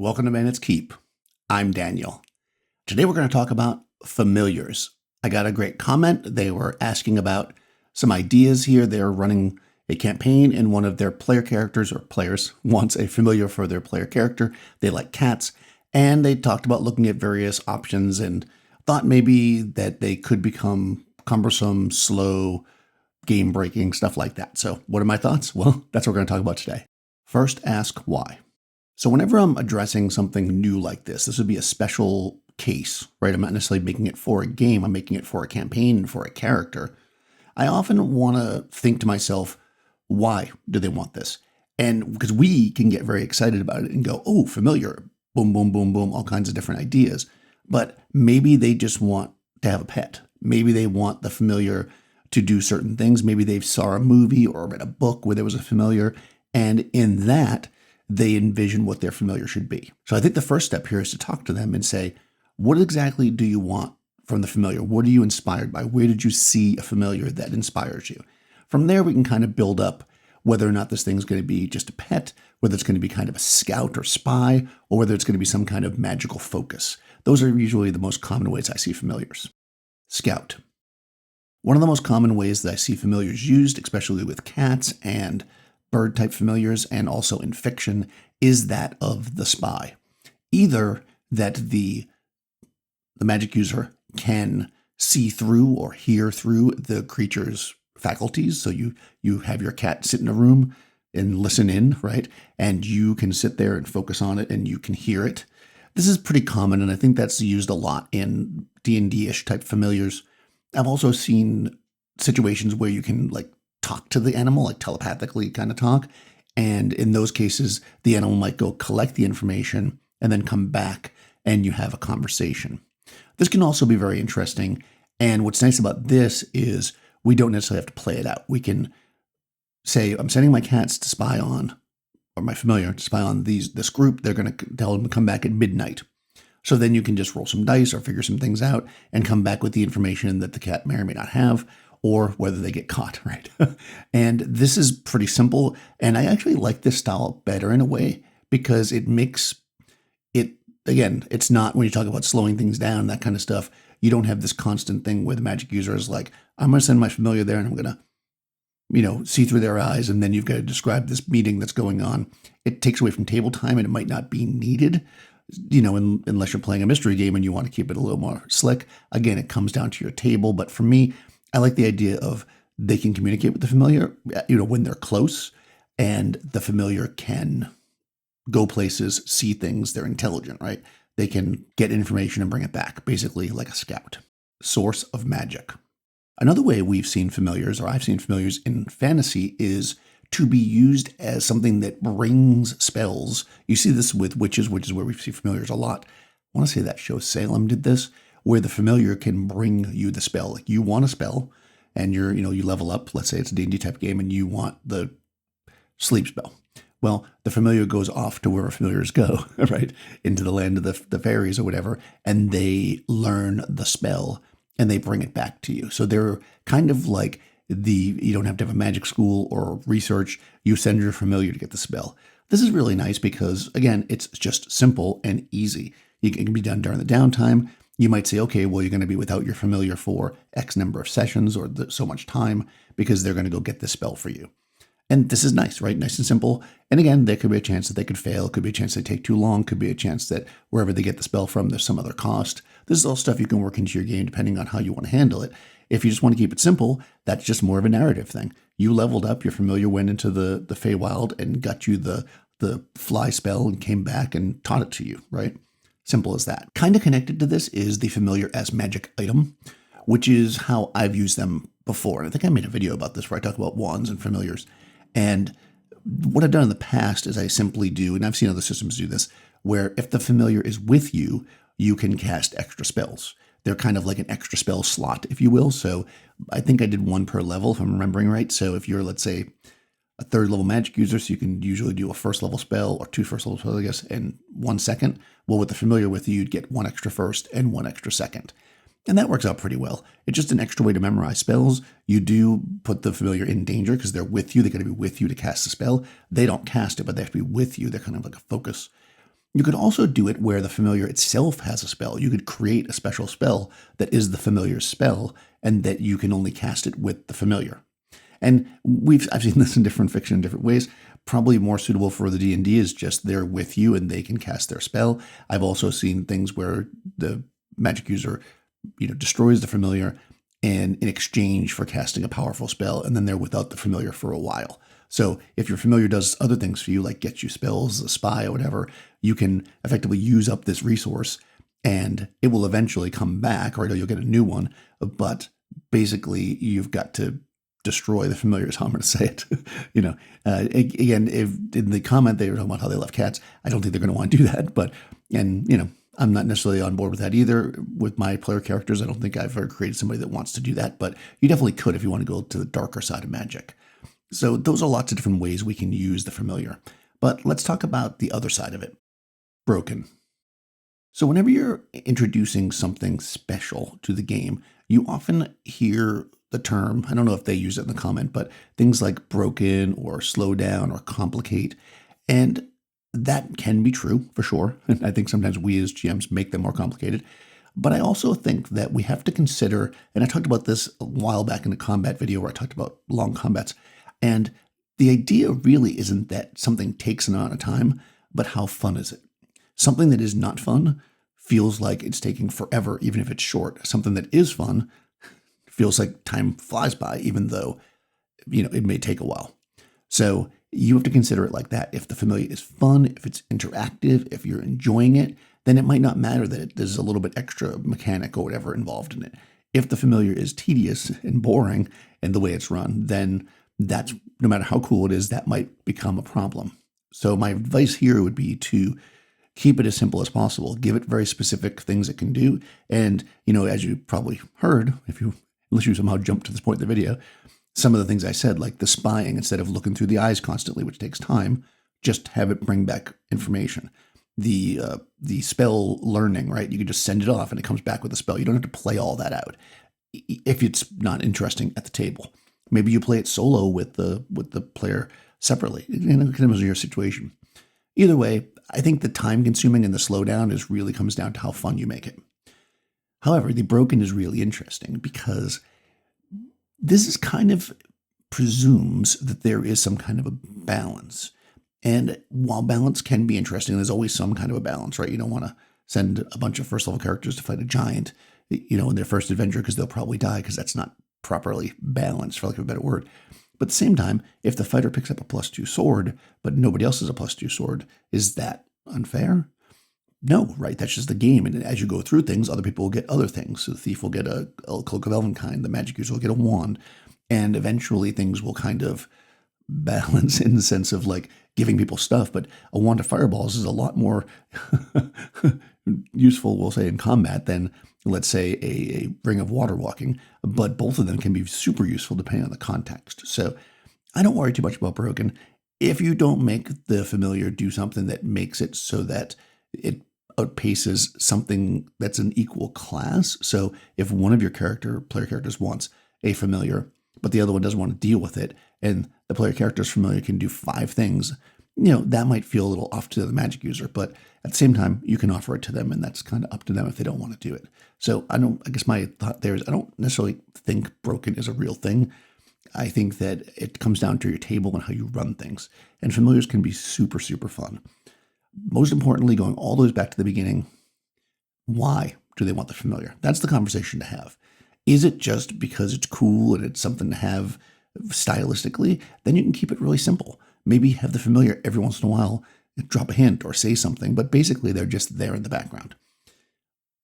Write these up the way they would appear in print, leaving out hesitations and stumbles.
Welcome to Bandit's Keep. I'm Daniel. Today we're going to talk about familiars. I got a great comment. They were asking about some ideas here. They're running a campaign and one of their player characters or players wants a familiar for their player character. They like cats, and they talked about looking at various options and thought maybe that they could become cumbersome, slow, game-breaking, stuff like that. So what are my thoughts? Well, that's what we're going to talk about today. First, ask why. So whenever I'm addressing something new like this would be a special case, right? I'm not necessarily making it for a game. I'm making it for a campaign, for a character. I often want to think to myself, why do they want this? And because we can get very excited about it and go, oh, familiar, boom, boom, boom, boom, all kinds of different ideas. But maybe they just want to have a pet. Maybe they want the familiar to do certain things. Maybe they saw a movie or read a book where there was a familiar. And in that, they envision what their familiar should be. So I think the first step here is to talk to them and say, what exactly do you want from the familiar? What are you inspired by? Where did you see a familiar that inspires you? From there, we can kind of build up whether or not this thing's going to be just a pet, whether it's going to be kind of a scout or spy, or whether it's going to be some kind of magical focus. Those are usually the most common ways I see familiars. Scout. One of the most common ways that I see familiars used, especially with cats and bird type familiars and also in fiction, is that of the spy. Either that the magic user can see through or hear through the creature's faculties. So you have your cat sit in a room and listen in, right? And you can sit there and focus on it and you can hear it. This is pretty common, and I think that's used a lot in D&D-ish type familiars. I've also seen situations where you can talk to the animal, like telepathically kind of talk. And in those cases, the animal might go collect the information and then come back and you have a conversation. This can also be very interesting. And what's nice about this is we don't necessarily have to play it out. We can say, I'm sending my cats to spy on, or my familiar to spy on this group. They're going to tell them to come back at midnight. So then you can just roll some dice or figure some things out and come back with the information that the cat may or may not have, or whether they get caught, right? And this is pretty simple. And I actually like this style better in a way because it makes it, again, it's not when you talk about slowing things down, that kind of stuff. You don't have this constant thing where the magic user is like, I'm going to send my familiar there and I'm going to, see through their eyes. And then you've got to describe this meeting that's going on. It takes away from table time and it might not be needed, unless you're playing a mystery game and you want to keep it a little more slick. Again, it comes down to your table. But for me, I like the idea of they can communicate with the familiar, when they're close, and the familiar can go places, see things. They're intelligent, right? They can get information and bring it back, basically like a scout. Source of magic. Another way we've seen familiars, or I've seen familiars in fantasy, is to be used as something that brings spells. You see this with witches, which is where we see familiars a lot. I want to say that show Salem did this, where the familiar can bring you the spell. Like you want a spell and you level up. Let's say it's a D&D type game and you want the sleep spell. Well, the familiar goes off to where familiars go, right? Into the land of the fairies or whatever. And they learn the spell and they bring it back to you. So they're kind of like you don't have to have a magic school or research. You send your familiar to get the spell. This is really nice because, again, it's just simple and easy. It can be done during the downtime. You might say, okay, well, you're going to be without your familiar for X number of sessions or so much time because they're going to go get this spell for you. And this is nice, right? Nice and simple. And again, there could be a chance that they could fail. Could be a chance they take too long. Could be a chance that wherever they get the spell from, there's some other cost. This is all stuff you can work into your game depending on how you want to handle it. If you just want to keep it simple, that's just more of a narrative thing. You leveled up, your familiar went into the Feywild and got you the fly spell and came back and taught it to you, right? Simple as that. Kind of connected to this is the familiar as magic item, which is how I've used them before. And I think I made a video about this where I talk about wands and familiars. And what I've done in the past is I simply do, and I've seen other systems do this, where if the familiar is with you, you can cast extra spells. They're kind of like an extra spell slot, if you will. So I think I did one per level, if I'm remembering right. So if you're, let's say, a third level magic user, so you can usually do a first level spell or 2 first level spells, I guess, and 1 second. Well, with the familiar with you, you'd get 1 extra first and 1 extra second. And that works out pretty well. It's just an extra way to memorize spells. You do put the familiar in danger because they're with you. They got to be with you to cast the spell. They don't cast it, but they have to be with you. They're kind of like a focus. You could also do it where the familiar itself has a spell. You could create a special spell that is the familiar's spell and that you can only cast it with the familiar. And I've seen this in different fiction in different ways. Probably more suitable for the D&D is just they're with you and they can cast their spell. I've also seen things where the magic user, destroys the familiar and in exchange for casting a powerful spell, and then they're without the familiar for a while. So if your familiar does other things for you, like gets you spells, a spy, or whatever, you can effectively use up this resource and it will eventually come back, or you'll get a new one. But basically, you've got to destroy the familiar is how I'm going to say it. Again, if in the comment they were talking about how they love cats, I don't think they're going to want to do that. I'm not necessarily on board with that either. With my player characters, I don't think I've ever created somebody that wants to do that, but you definitely could if you want to go to the darker side of magic. So those are lots of different ways we can use the familiar. But let's talk about the other side of it, broken. So whenever you're introducing something special to the game, you often hear the term, I don't know if they use it in the comment, but things like broken or slow down or complicate. And that can be true for sure. And I think sometimes we as GMs make them more complicated. But I also think that we have to consider, and I talked about this a while back in the combat video where I talked about long combats, and the idea really isn't that something takes an amount of time, but how fun is it? Something that is not fun feels like it's taking forever, even if it's short. Something that is fun feels like time flies by, even though, it may take a while. So you have to consider it like that. If the familiar is fun, if it's interactive, if you're enjoying it, then it might not matter that there's a little bit extra mechanic or whatever involved in it. If the familiar is tedious and boring and the way it's run, then that's, no matter how cool it is, that might become a problem. So my advice here would be to keep it as simple as possible. Give it very specific things it can do. And, as you probably heard, unless you somehow jumped to this point in the video, some of the things I said, like the spying, instead of looking through the eyes constantly, which takes time, just have it bring back information. The spell learning, right? You can just send it off and it comes back with a spell. You don't have to play all that out if it's not interesting at the table. Maybe you play it solo with the player separately. It depends on your situation. Either way, I think the time consuming and the slowdown really comes down to how fun you make it. However, the broken is really interesting because this is kind of presumes that there is some kind of a balance. And while balance can be interesting, there's always some kind of a balance, right? You don't want to send a bunch of first level characters to fight a giant, in their first adventure because they'll probably die because that's not properly balanced, for lack of a better word. But at the same time, if the fighter picks up a +2 sword, but nobody else has a +2 sword, is that unfair? No, right? That's just the game. And as you go through things, other people will get other things. So the thief will get a cloak of elvenkind, the magic user will get a wand, and eventually things will kind of balance in the sense of like giving people stuff. But a wand of fireballs is a lot more useful, we'll say, in combat than, let's say, a ring of water walking. But both of them can be super useful depending on the context. So I don't worry too much about broken. If you don't make the familiar do something that makes it so that it outpaces something that's an equal class. So if one of your player characters wants a familiar, but the other one doesn't want to deal with it, and the player character's familiar can do 5 things, that might feel a little off to the magic user, but at the same time, you can offer it to them, and that's kind of up to them if they don't want to do it. So I guess my thought there is I don't necessarily think broken is a real thing. I think that it comes down to your table and how you run things. And familiars can be super, super fun. Most importantly, going all the way back to the beginning, why do they want the familiar? That's the conversation to have. Is it just because it's cool and it's something to have stylistically? Then you can keep it really simple. Maybe have the familiar every once in a while, drop a hint or say something, but basically they're just there in the background.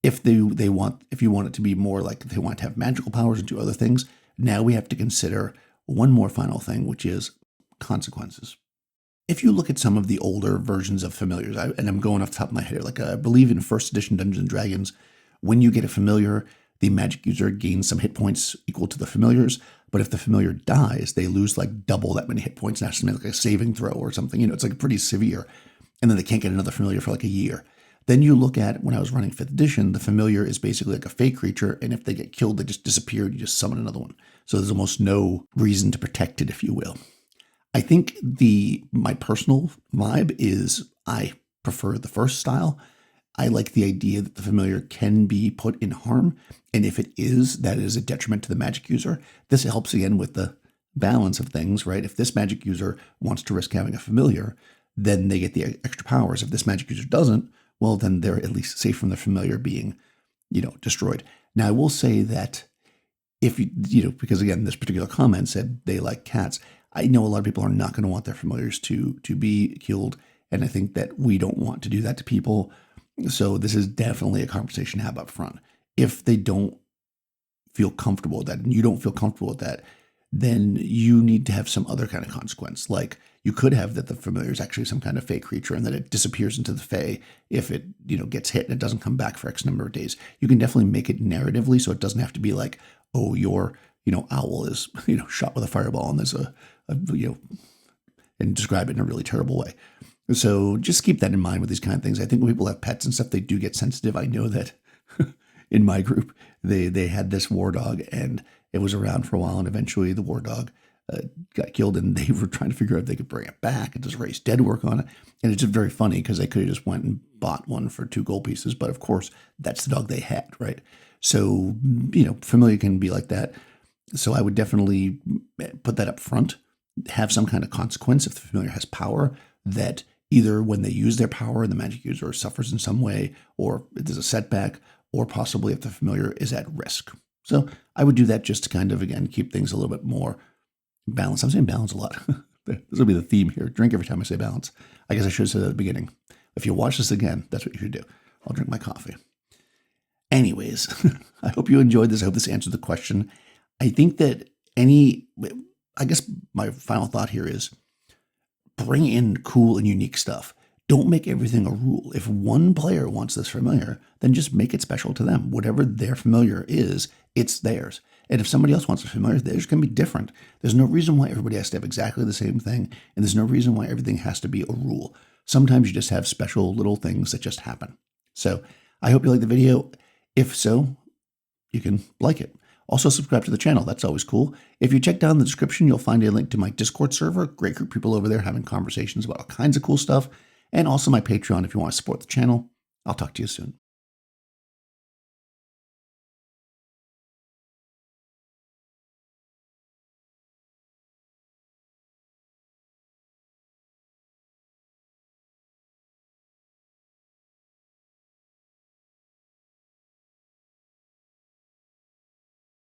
If you want it to be more like they want to have magical powers and do other things, now we have to consider one more final thing, which is consequences. If you look at some of the older versions of familiars, and I'm going off the top of my head, like I believe in first edition Dungeons and Dragons, when you get a familiar, the magic user gains some hit points equal to the familiars, but if the familiar dies, they lose like double that many hit points, and that's something like a saving throw or something. It's like pretty severe, and then they can't get another familiar for like a year. Then you look at, when I was running 5th edition, the familiar is basically like a fey creature, and if they get killed, they just disappear, you just summon another one. So there's almost no reason to protect it, if you will. I think my personal vibe is I prefer the first style. I like the idea that the familiar can be put in harm, and if it is, that is a detriment to the magic user. This helps again with the balance of things, right? If this magic user wants to risk having a familiar, then they get the extra powers. If this magic user doesn't, well, then they're at least safe from the familiar being, destroyed. Now, I will say that if because again, this particular comment said they like cats. I know a lot of people are not going to want their familiars to be killed, and I think that we don't want to do that to people. So this is definitely a conversation to have up front. If they don't feel comfortable with that, and you don't feel comfortable with that, then you need to have some other kind of consequence. Like you could have that the familiar is actually some kind of fey creature and that it disappears into the fey if it, gets hit and it doesn't come back for X number of days. You can definitely make it narratively so it doesn't have to be like, oh, your, owl is, shot with a fireball and there's and describe it in a really terrible way. So just keep that in mind with these kind of things. I think when people have pets and stuff, they do get sensitive. I know that in my group, they had this war dog and it was around for a while, and eventually the war dog got killed, and they were trying to figure out if they could bring it back and just raise dead work on it. And it's just very funny because they could have just went and bought one for 2 gold pieces, but of course that's the dog they had, right? So, familiar can be like that. So I would definitely put that up front, have some kind of consequence if the familiar has power, that either when they use their power, the magic user suffers in some way, or there's a setback, or possibly if the familiar is at risk. So I would do that just to kind of, again, keep things a little bit more balanced. I'm saying balance a lot. This will be the theme here. Drink every time I say balance. I guess I should have said at the beginning. If you watch this again, that's what you should do. I'll drink my coffee. Anyways, I hope you enjoyed this. I hope this answered the question. I think that I guess my final thought here is bring in cool and unique stuff. Don't make everything a rule. If one player wants this familiar, then just make it special to them. Whatever their familiar is, it's theirs. And if somebody else wants a familiar, theirs can be different. There's no reason why everybody has to have exactly the same thing, and there's no reason why everything has to be a rule. Sometimes you just have special little things that just happen. So I hope you like the video. If so, you can like it. Also subscribe to the channel. That's always cool. If you check down the description, you'll find a link to my Discord server. Great group of people over there having conversations about all kinds of cool stuff. And also my Patreon if you want to support the channel. I'll talk to you soon.